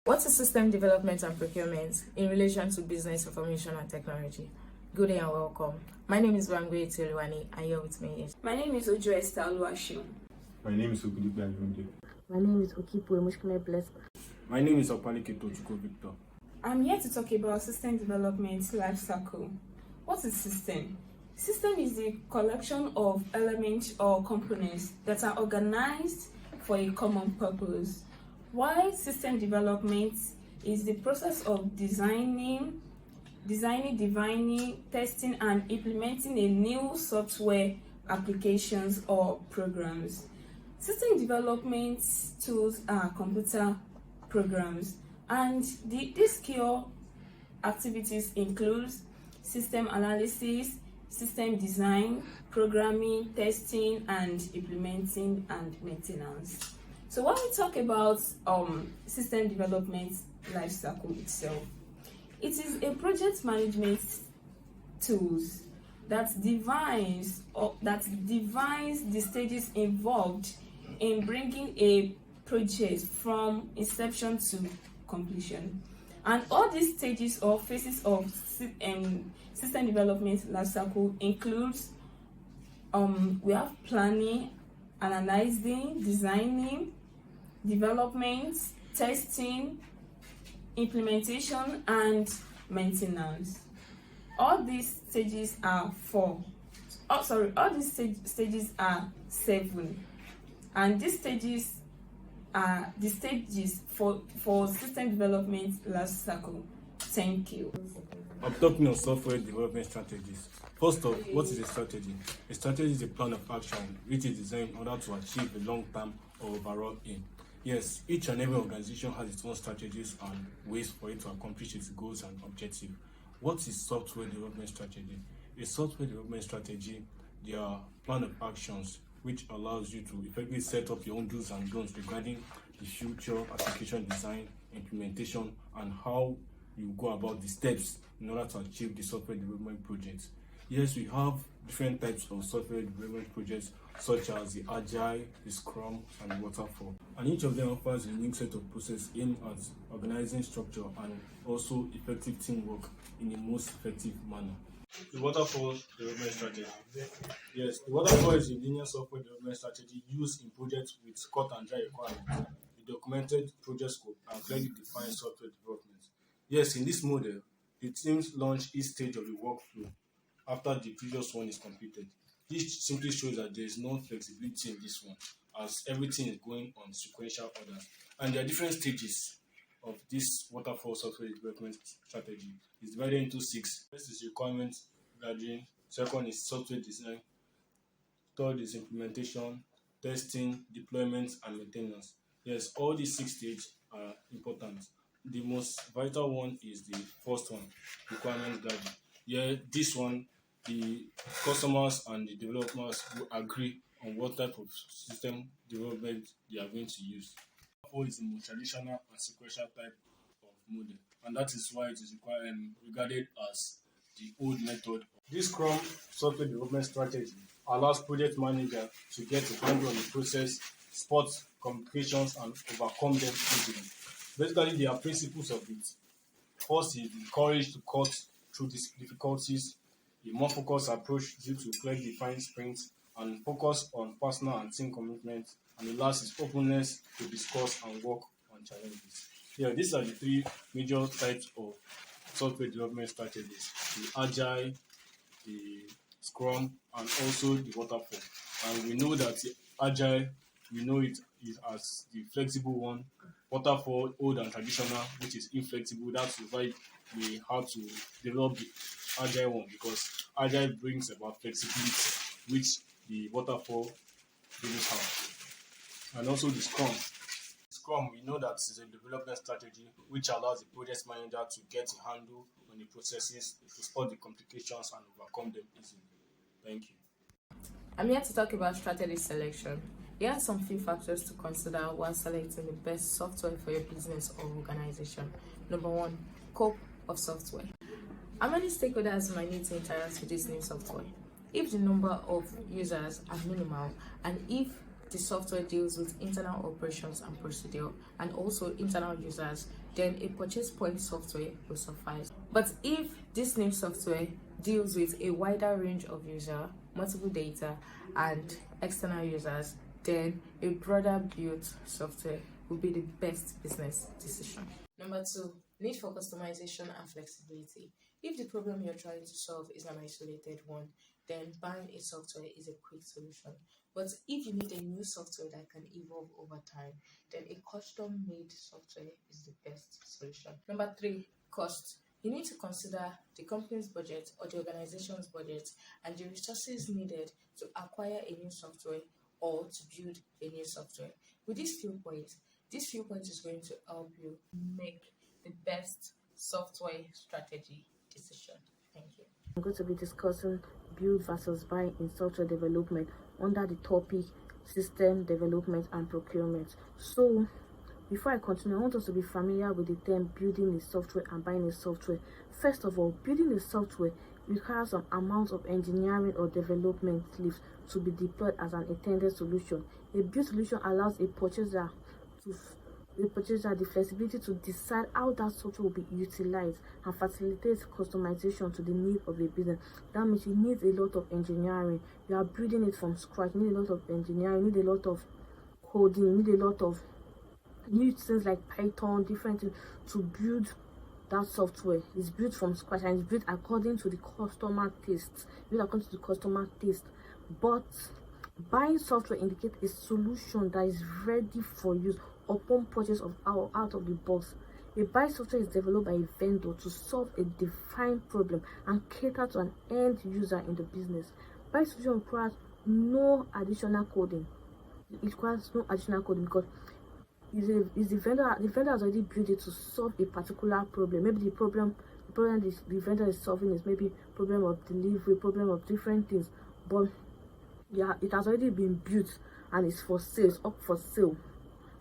What is system development and procurement in relation to business information and technology? Good day and welcome. My name is Wangwe Tiluani and you're with me. My name is Ojo Esther Oluwashim. My name is Okudipe Alonde. My name is Okipo Emotionally Blessed. My name is Opalike Tochuko Victor. I'm here to talk about system development life cycle. What is system? System is the collection of elements or components that are organized for a common purpose. While system development is the process of designing, testing, and implementing a new software applications or programs. System development tools are computer programs, and these core activities include system analysis, system design, programming, testing, and implementing and maintenance. So when we talk about system development lifecycle itself, it is a project management tools that defines the stages involved in bringing a project from inception to completion. And all these stages or phases of system development lifecycle includes we have planning, analyzing, designing, development, testing, implementation, and maintenance. All these stages are stages are 7, and these stages are the stages for system development life cycle. Thank you. I'm talking of software development strategies. First off, what is a strategy? A strategy is a plan of action which is designed in order to achieve a long-term or overall aim. Yes, each and every organization has its own strategies and ways for it to accomplish its goals and objectives. What is software development strategy? A software development strategy, they are plan of actions which allows you to effectively set up your own do's and don'ts regarding the future application design, implementation, and how you go about the steps in order to achieve the software development projects. Yes, we have different types of software development projects such as the Agile, the Scrum, and the Waterfall. And each of them offers a unique set of processes aimed at organizing structure and also effective teamwork in the most effective manner. The Waterfall development strategy. Yes, the Waterfall is a linear software development strategy used in projects with cut and dry requirements, the documented project scope, and clearly defined software development. Yes, in this model, the teams launch each stage of the workflow after the previous one is completed. This simply shows that there is no flexibility in this one, as everything is going on sequential order. And there are different stages of this waterfall software development strategy. It's divided into 6. First is requirement gathering, second is software design, third is implementation, testing, deployment, and maintenance. Yes, all these 6 stages are important. The most vital one is the first one, requirement gathering. Yeah, this one, the customers and the developers will agree on what type of system development they are going to use. Waterfall is a more traditional and sequential type of model, and that is why it is regarded as the old method. This Scrum software development strategy allows project manager to get a handle on the process, spot complications, and overcome them easily. Basically, there are principles of it. First is the courage to cut through these difficulties, a more focused approach due to clearly defined sprints, and focus on personal and team commitment, and the last is openness to discuss and work on challenges. Yeah, these are the 3 major types of software development strategies: the Agile, the Scrum, and also the Waterfall. And we know that the Agile, we know it is as the flexible one. Waterfall, old and traditional, which is inflexible. That's why we have to develop the Agile one, because Agile brings about flexibility, which the Waterfall doesn't have. And also the Scrum. Scrum, we know that is a development strategy which allows the project manager to get a handle on the processes, to spot the complications and overcome them easily. Thank you. I'm here to talk about strategy selection. Here are some few factors to consider while selecting the best software for your business or organization. Number 1, scope of software. How many stakeholders might need to interact with this new software? If the number of users are minimal, and if the software deals with internal operations and procedure and also internal users, then a purchase point software will suffice. But if this new software deals with a wider range of user, multiple data, and external users, then a broader built software will be the best business decision. Number 2, need for customization and flexibility. If the problem you're trying to solve is an isolated one, then buying a software is a quick solution. But if you need a new software that can evolve over time, then a custom-made software is the best solution. Number 3, cost. You need to consider the company's budget or the organization's budget and the resources needed to acquire a new software or to build a new software. With these few points is going to help you make the best software strategy decision. Thank you. I'm going to be discussing build versus buy in software development under the topic system development and procurement. So before I continue, I want us to be familiar with the term building a software and buying a software. First of all, building a software requires some amount of engineering or development leaves to be deployed as an intended solution. A build solution allows a purchaser the flexibility to decide how that software will be utilized and facilitates customization to the need of a business. That means you need a lot of engineering. You are building it from scratch. You need a lot of engineering, you need a lot of coding, you need a lot of new things like Python, different things to build that software. It's built from scratch and it's built according to the customer taste. But buying software indicates a solution that is ready for use upon purchase of out of the box. A buy software is developed by a vendor to solve a defined problem and cater to an end user in the business. Buy solution requires no additional coding. It requires no additional coding because the vendor has already built it to solve a particular problem. Maybe the problem the vendor is solving is maybe problem of delivery, problem of different things. But yeah, it has already been built and it's for sale, it's up for sale.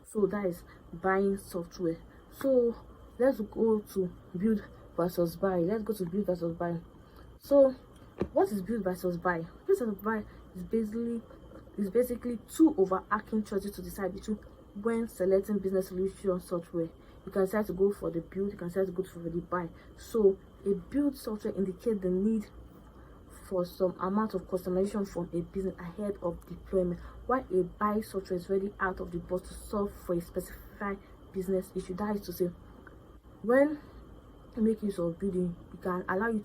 So that is buying software. So let's go to build versus buy. So what is build versus buy? Build versus buy is basically two overarching choices to decide between when selecting business solution software. You can decide to go for the build, you can decide to go for the buy. So a build software indicates the need for some amount of customization from a business ahead of deployment, while a buy software is ready out of the box to solve for a specified business issue. That is to say, when you make use of building, it can allow you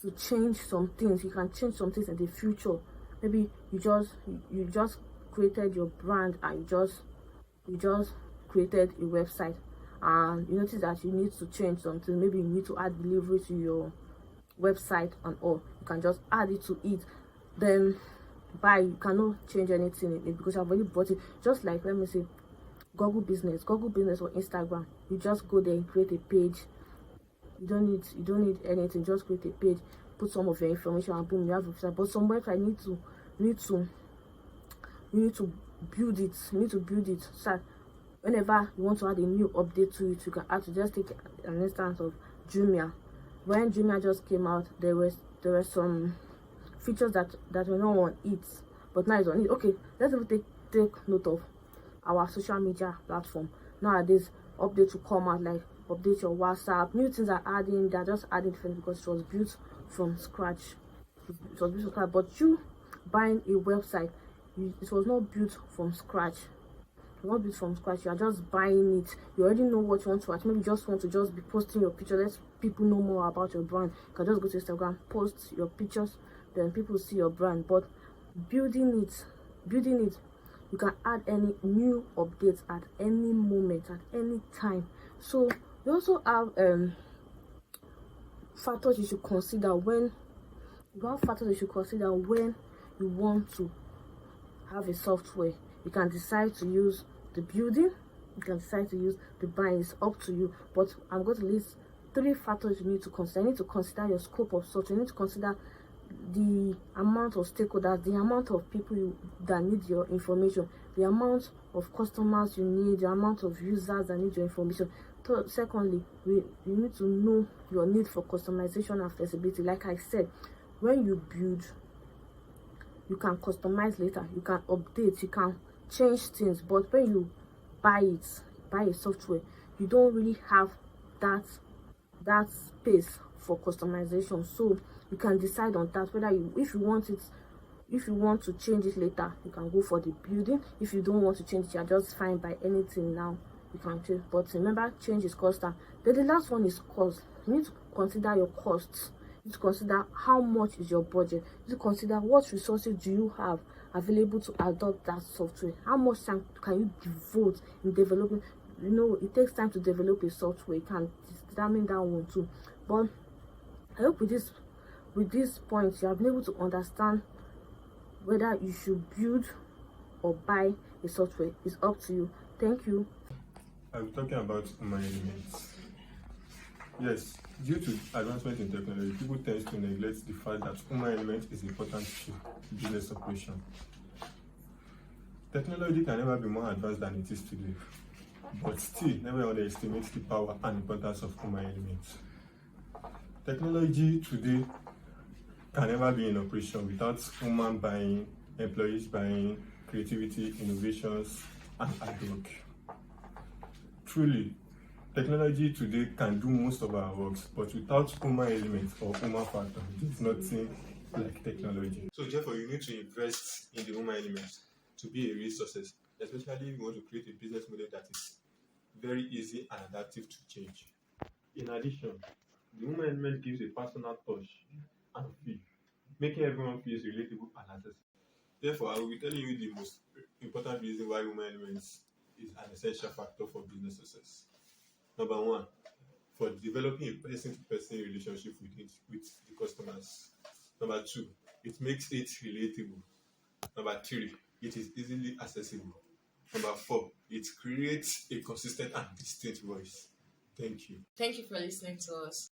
to change some things. You can change some things in the future. Maybe you just created your brand and you just created a website and you notice that you need to change something. Maybe you need to add delivery to your website and all. You can just add it to it. Then buy, you cannot change anything in it because I've already bought it. Just like, let me say, Google business or Instagram. You just go there and create a page. You don't need anything. Just create a page, put some of your information, and boom, you have a website. But some website you need to build it. You need to build it. So whenever you want to add a new update to it, you can add to. Just take an instance of Jumia. When Jumia just came out, there were some features that were not on it, but now it's on it. Okay, let's even take note of our social media platform. Nowadays, updates will come out, like update your WhatsApp. New things are adding. They're just adding different because it was built from scratch. But you buying a website, it was not built from scratch. You are just buying it. You already know what you want to achieve. Maybe you just want to just be posting your picture. Let people know more about your brand. You can just go to Instagram, post your pictures, then people see your brand. But building it, you can add any new updates at any moment, at any time. So you also have factors you should consider when you want to have a software. You can decide to use the building, you can decide to use the buying. It's up to you. But I'm going to list 3 factors you need to consider. You need to consider your scope of software. You need to consider the amount of stakeholders, the amount of people that need your information, the amount of customers you need, the amount of users that need your information. Secondly, you need to know your need for customization and flexibility. Like I said, when you build, you can customize later, you can update, you can change things. But when you buy a software, you don't really have that space for customization. So you can decide on that, whether if you want to change it later, you can go for the building. If you don't want to change it, you're just fine by anything now, you can change. But remember, change is constant. Then the last one is cost. You need to consider your costs. You need to consider how much is your budget. You need to consider what resources do you have available to adopt that software. How much time can you devote in developing? It takes time to develop a software. You can determine that one too. But I hope with this point you have been able to understand whether you should build or buy a software. It's up to you. Thank you. I'll be talking about human elements. Yes, due to advancement in technology, people tend to neglect the fact that human element is important to business operation. Technology can never be more advanced than it is today, but still never underestimate the power and importance of human elements. Technology today can never be in operation without human buying, employees buying, creativity, innovations, and hard work. Truly, technology today can do most of our works, but without human elements or human factor, there's nothing like technology. So therefore, you need to invest in the human elements to be a real success, especially if you want to create a business model that is very easy and adaptive to change. In addition, the human element gives a personal touch and feel, making everyone feel relatable and accessible. Therefore, I will be telling you the most important reason why human elements is an essential factor for business success. Number one, for developing a person-to-person relationship with the customers. Number two, it makes it relatable. Number three, it is easily accessible. Number four, it creates a consistent and distinct voice. Thank you. Thank you for listening to us.